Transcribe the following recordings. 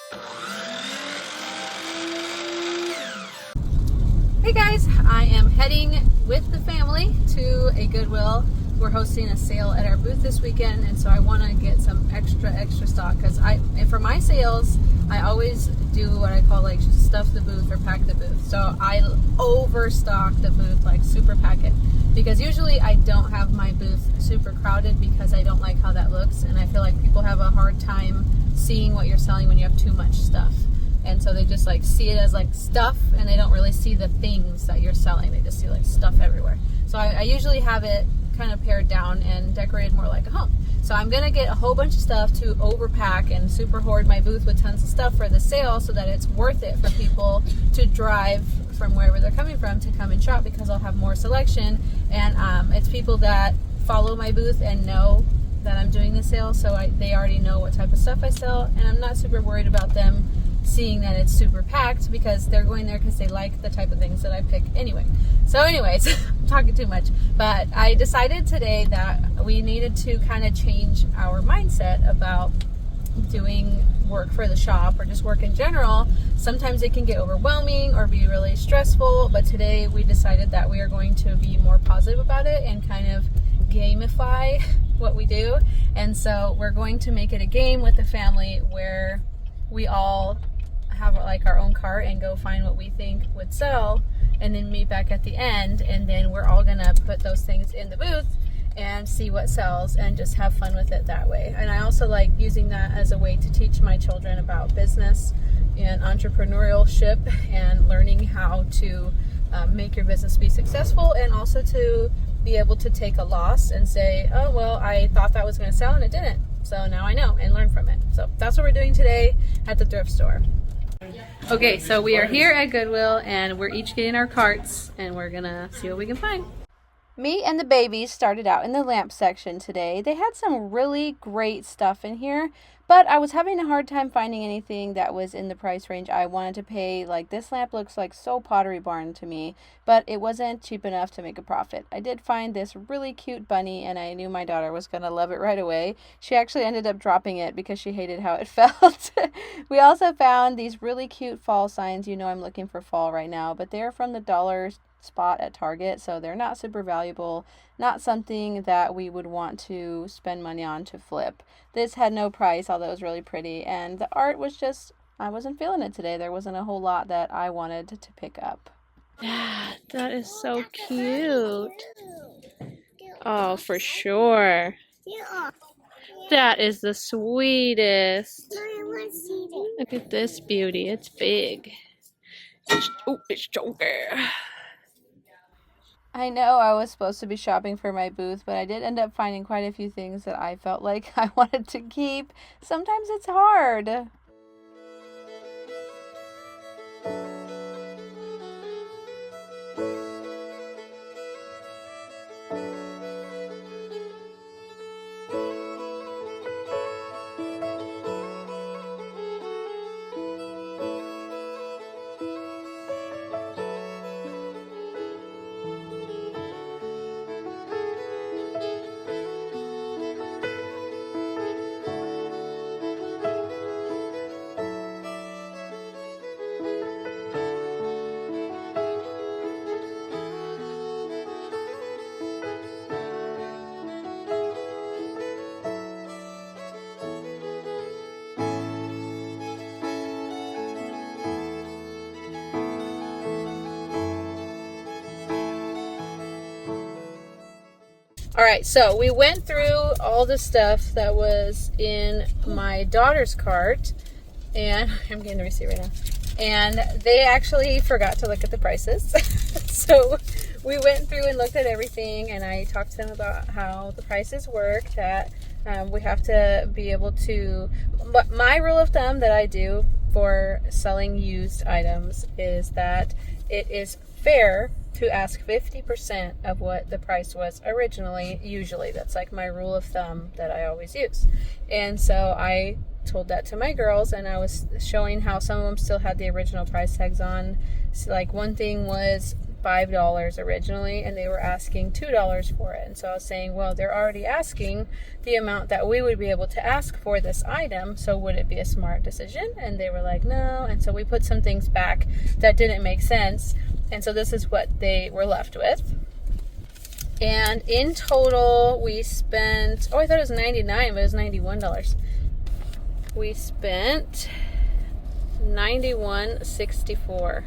Hey guys, I am heading with the family to a Goodwill. We're hosting a sale at our booth this weekend, and so I want to get some extra stock because for my sales, I always do what I call like stuff the booth or pack the booth. So I overstock the booth, like super pack it, because usually I don't have my booth super crowded because I don't like how that looks, and I feel like people have a hard time seeing what you're selling when you have too much stuff. And so they just like see it as like stuff, and they don't really see the things that you're selling. They just see like stuff everywhere. So I usually have it kind of pared down and decorated more like a home. So I'm gonna get a whole bunch of stuff to overpack and super hoard my booth with tons of stuff for the sale, so that it's worth it for people to drive from wherever they're coming from to come and shop, because I'll have more selection. And it's people that follow my booth and know that I'm doing the sale, so they already know what type of stuff I sell, and I'm not super worried about them seeing that it's super packed, because they're going there because they like the type of things that I pick anyway. So anyways, I'm talking too much, but I decided today that we needed to kind of change our mindset about doing work for the shop or just work in general. Sometimes it can get overwhelming or be really stressful, but today we decided that we are going to be more positive about it and kind of gamify what we do. And so we're going to make it a game with the family where we all have like our own cart and go find what we think would sell, and then meet back at the end, and then we're all gonna put those things in the booth and see what sells and just have fun with it that way. And I also like using that as a way to teach my children about business and entrepreneurship and learning how to make your business be successful, and also to be able to take a loss and say, oh well, I thought that was going to sell and it didn't, so now I know, and learn from it. So that's what we're doing today at the thrift store. Okay, so we are here at Goodwill, and we're each getting our carts, and we're gonna see what we can find. Me and the babies started out in the lamp section today. They had some really great stuff in here, but I was having a hard time finding anything that was in the price range I wanted to pay. Like, this lamp looks like so Pottery Barn to me, but it wasn't cheap enough to make a profit. I did find this really cute bunny, and I knew my daughter was going to love it right away. She actually ended up dropping it because she hated how it felt. We also found these really cute fall signs. You know I'm looking for fall right now, but they're from the dollar spot at Target, so they're not super valuable, not something that we would want to spend money on to flip. This had no price, although it was really pretty, and the art was just, I wasn't feeling it today. There wasn't a whole lot that I wanted to pick up. That is so cute. Oh, for sure. That is the sweetest. Look at this beauty. It's big. It's stronger. I know I was supposed to be shopping for my booth, but I did end up finding quite a few things that I felt like I wanted to keep. Sometimes it's hard. Alright, so we went through all the stuff that was in my daughter's cart, and I'm getting the receipt right now, and they actually forgot to look at the prices. So we went through and looked at everything, and I talked to them about how the prices work, that we have to be able to, but my rule of thumb that I do for selling used items is that it is fair to ask 50% of what the price was originally. Usually that's like my rule of thumb that I always use. And so I told that to my girls, and I was showing how some of them still had the original price tags on. So like one thing was $5 originally, and they were asking $2 for it. And so I was saying, well, they're already asking the amount that we would be able to ask for this item, so would it be a smart decision? And they were like, no. And so we put some things back that didn't make sense, and so this is what they were left with. And in total, we spent, I thought it was $99, but it was $91. We spent $91.64.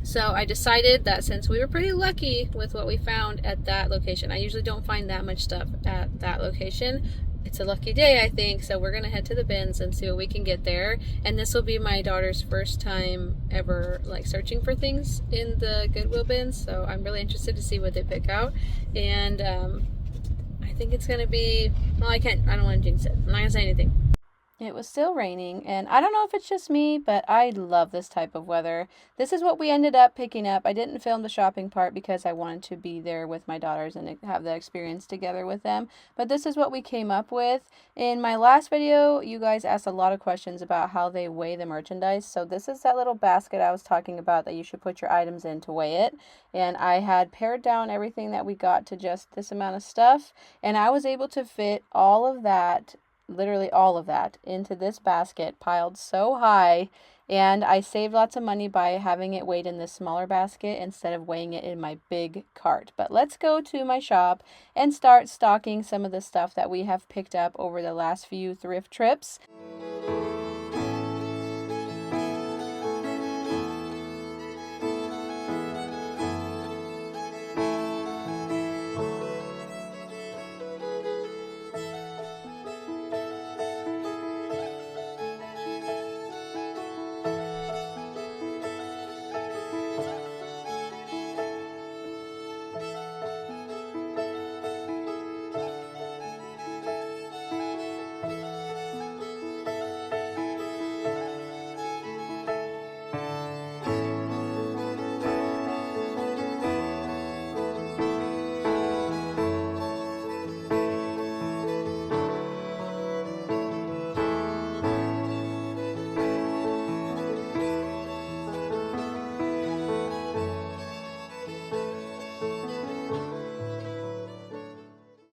So I decided that since we were pretty lucky with what we found at that location, I usually don't find that much stuff at that location. It's a lucky day, I think, so we're gonna head to the bins and see what we can get there. And this will be my daughter's first time ever like searching for things in the Goodwill bins, so I'm really interested to see what they pick out. And I think it's gonna be, well, I don't want to jinx it. I'm not gonna say anything. It was still raining, and I don't know if it's just me, but I love this type of weather. This is what we ended up picking up. I didn't film the shopping part because I wanted to be there with my daughters and have the experience together with them, but this is what we came up with. In my last video, you guys asked a lot of questions about how they weigh the merchandise, so this is that little basket I was talking about that you should put your items in to weigh it, and I had pared down everything that we got to just this amount of stuff, and I was able to fit all of that, literally all of that, into this basket piled so high. And I saved lots of money by having it weighed in this smaller basket instead of weighing it in my big cart. But let's go to my shop and start stocking some of the stuff that we have picked up over the last few thrift trips.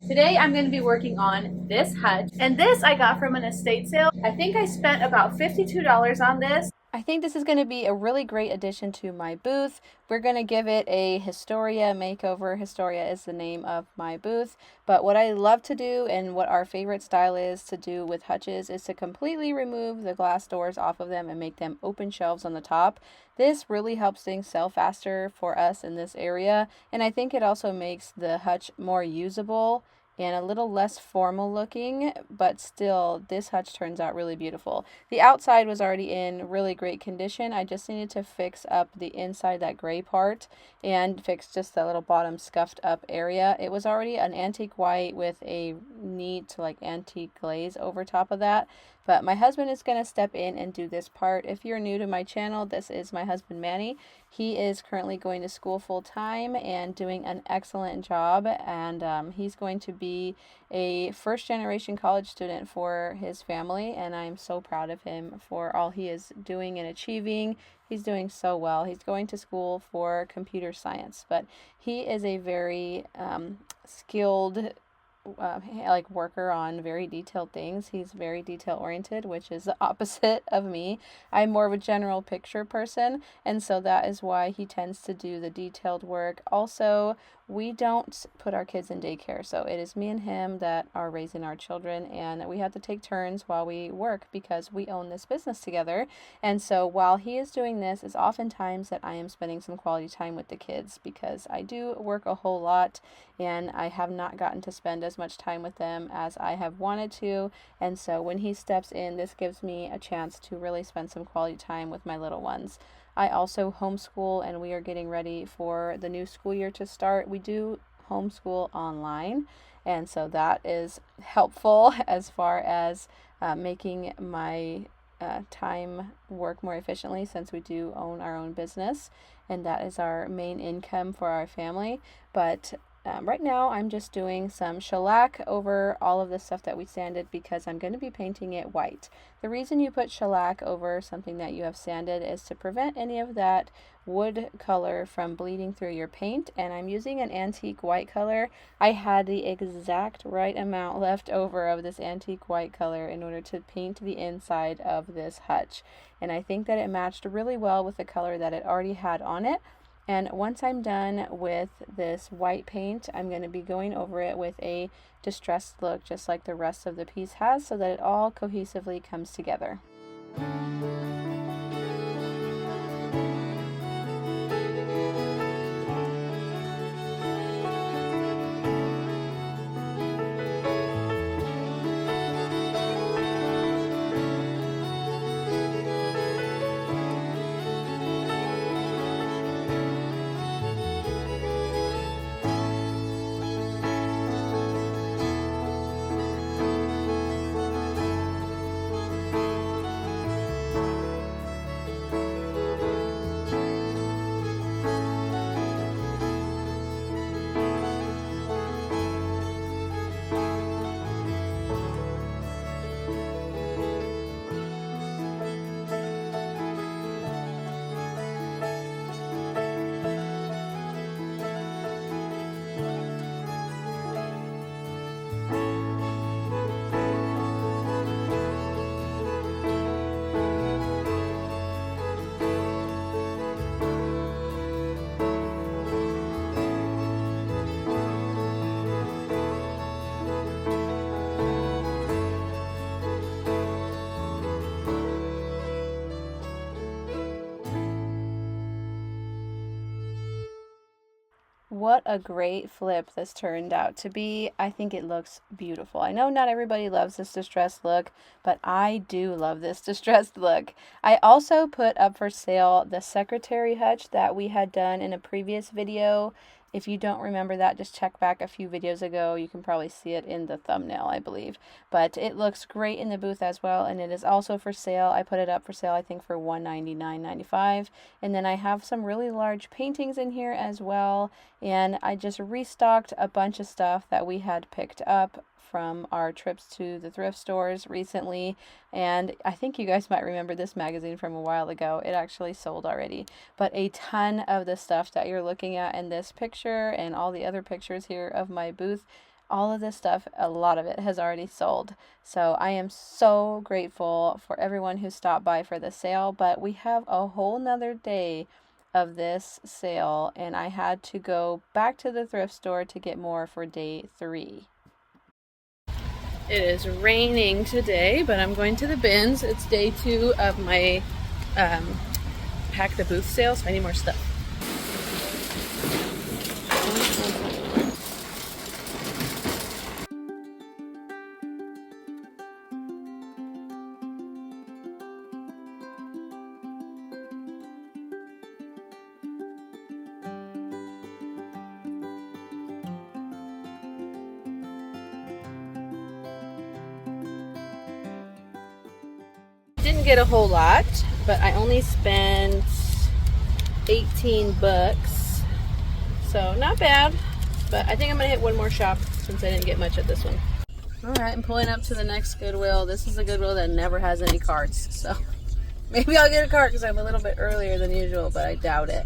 Today I'm going to be working on this hutch, and this I got from an estate sale. I think I spent about $52 on this. I think this is going to be a really great addition to my booth. We're going to give it a Historia makeover. Historia is the name of my booth, but what I love to do and what our favorite style is to do with hutches is to completely remove the glass doors off of them and make them open shelves on the top. This really helps things sell faster for us in this area, and I think it also makes the hutch more usable and a little less formal looking, but still this hutch turns out really beautiful. The outside was already in really great condition. I just needed to fix up the inside, that gray part, and fix just that little bottom scuffed up area. It was already an antique white with a neat like antique glaze over top of that. But my husband is going to step in and do this part. If you're new to my channel, this is my husband Manny. He is currently going to school full time and doing an excellent job, and he's going to be a first generation college student for his family, and I'm so proud of him for all he is doing and achieving. He's doing so well. He's going to school for computer science, but he is a very skilled like worker on very detailed things. He's very detail oriented, which is the opposite of me. I'm more of a general picture person, and so that is why he tends to do the detailed work. Also, we don't put our kids in daycare, so it is me and him that are raising our children, and we have to take turns while we work because we own this business together. And so while he is doing this, it's oftentimes that I am spending some quality time with the kids because I do work a whole lot and I have not gotten to spend as much time with them as I have wanted to. And so when he steps in, this gives me a chance to really spend some quality time with my little ones. I also homeschool, and we are getting ready for the new school year to start. We do homeschool online, and so that is helpful as far as making my time work more efficiently, since we do own our own business, and that is our main income for our family. But right now I'm just doing some shellac over all of the stuff that we sanded because I'm going to be painting it white. The reason you put shellac over something that you have sanded is to prevent any of that wood color from bleeding through your paint, and I'm using an antique white color. I had the exact right amount left over of this antique white color in order to paint the inside of this hutch, and I think that it matched really well with the color that it already had on it. And once I'm done with this white paint, I'm going to be going over it with a distressed look just like the rest of the piece has, so that it all cohesively comes together. What a great flip this turned out to be. I think it looks beautiful. I know not everybody loves this distressed look, but I do love this distressed look. I also put up for sale the secretary hutch that we had done in a previous video. If you don't remember that, just check back a few videos ago. You can probably see it in the thumbnail, I believe. But it looks great in the booth as well, and it is also for sale. I put it up for sale, I think, for $199.95. And then I have some really large paintings in here as well. And I just restocked a bunch of stuff that we had picked up from our trips to the thrift stores recently, and I think you guys might remember this magazine from a while ago. It actually sold already, but a ton of the stuff that you're looking at in this picture and all the other pictures here of my booth, all of this stuff, a lot of it has already sold. So I am so grateful for everyone who stopped by for the sale, but we have a whole nother day of this sale, and I had to go back to the thrift store to get more for day 3. It is raining today, but I'm going to the bins. It's day 2 of my pack the booth sale, so I need more stuff. Didn't get a whole lot, but I only spent 18 bucks, so not bad. But I think I'm gonna hit one more shop since I didn't get much at this one. All right, I'm pulling up to the next Goodwill. This is a Goodwill that never has any carts, so maybe I'll get a cart because I'm a little bit earlier than usual, but I doubt it.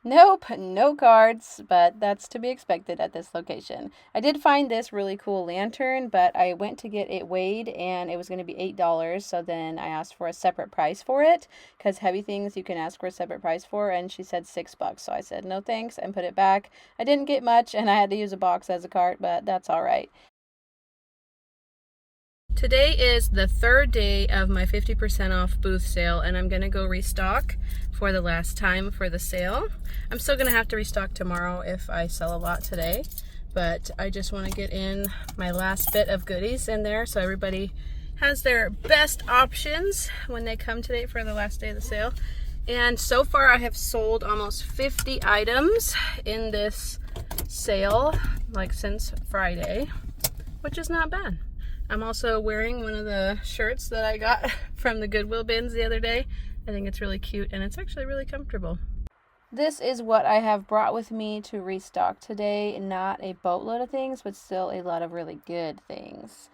Nope, no cards, but that's to be expected at this location. I did find this really cool lantern, but I went to get it weighed and it was going to be $8, so then I asked for a separate price for it, because heavy things you can ask for a separate price for, and she said $6, so I said no thanks and put it back. I didn't get much and I had to use a box as a cart, but that's all right. Today is the 3rd day of my 50% off booth sale, and I'm going to go restock for the last time for the sale. I'm still going to have to restock tomorrow if I sell a lot today, but I just want to get in my last bit of goodies in there so everybody has their best options when they come today for the last day of the sale. And so far I have sold almost 50 items in this sale, like since Friday, which is not bad. I'm also wearing one of the shirts that I got from the Goodwill bins the other day. I think it's really cute and it's actually really comfortable. This is what I have brought with me to restock today. Not a boatload of things, but still a lot of really good things.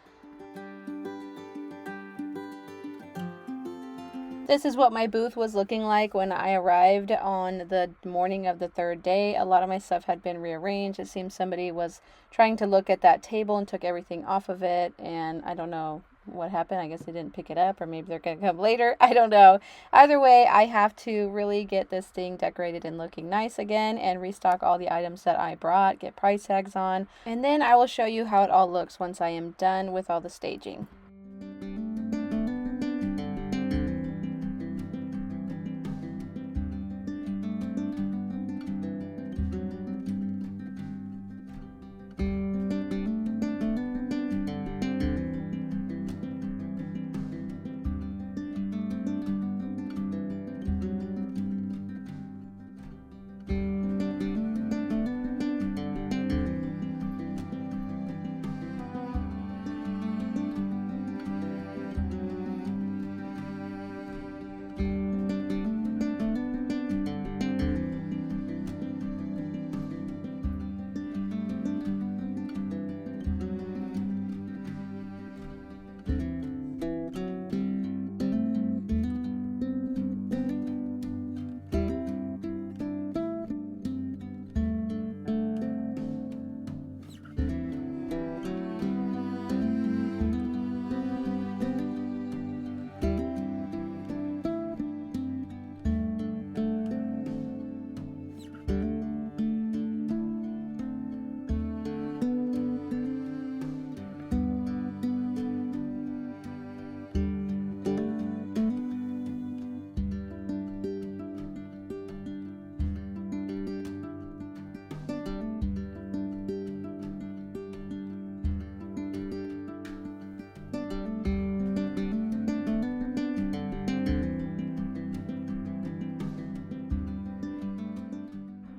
This is what my booth was looking like when I arrived on the morning of the third day. A lot of my stuff had been rearranged. It seems somebody was trying to look at that table and took everything off of it, and I don't know what happened. I guess they didn't pick it up, or maybe they're going to come later. I don't know. Either way, I have to really get this thing decorated and looking nice again and restock all the items that I brought, get price tags on, and then I will show you how it all looks once I am done with all the staging.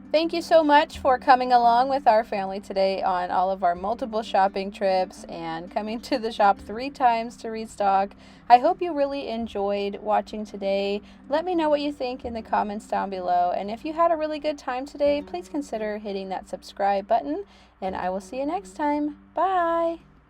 Thank you so much for coming along with our family today on all of our multiple shopping trips and coming to the shop 3 times to restock. I hope you really enjoyed watching today. Let me know what you think in the comments down below. And if you had a really good time today, please consider hitting that subscribe button. And I will see you next time. Bye!